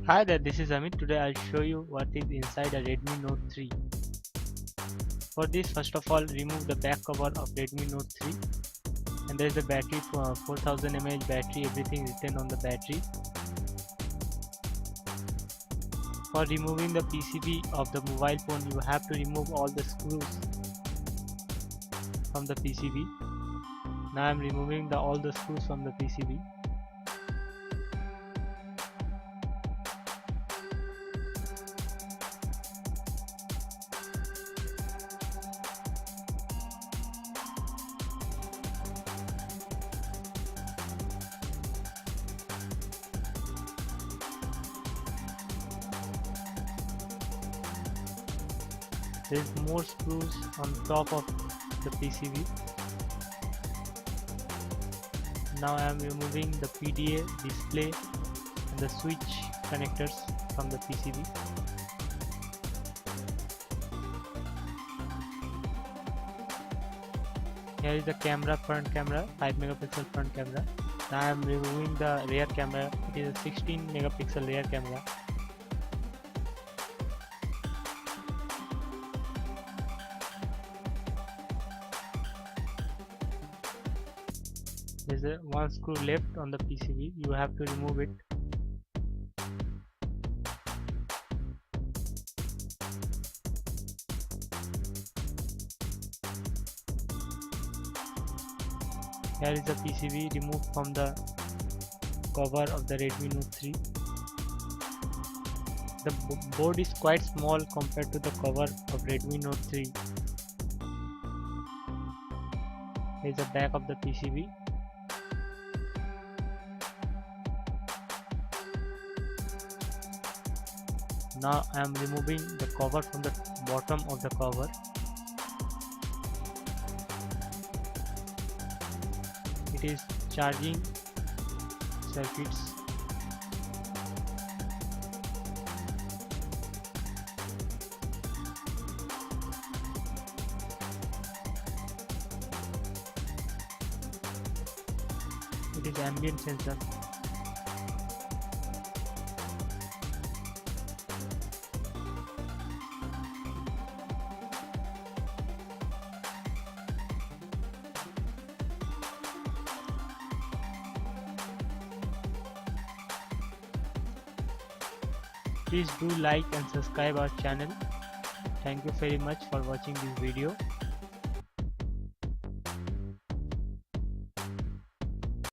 Hi there, this is Amit. Today I'll show you what is inside a Redmi Note 3. For this, first of all, remove the back cover of Redmi Note 3, and there is a battery for 4000 mAh battery, everything written on the battery. For removing the PCB of the mobile phone, you have to remove all the screws from the PCB. Now I'm removing all the screws from the PCB. There is more screws on top of the PCB. Now I am removing the PDA, display and the switch connectors from the PCB. Here is the camera, front camera, 5 megapixel front camera. Now I am removing the rear camera. It is a 16 megapixel rear camera. There is one screw left on the PCB. You have to remove it. Here is the PCB removed from the cover of the Redmi Note 3. The board is quite small compared to the cover of Redmi Note 3. Here is the back of the PCB. Now I am removing the cover from the bottom of the cover. It is charging circuits. It is ambient sensor. Please do like and subscribe our channel. Thank you very much for watching this video.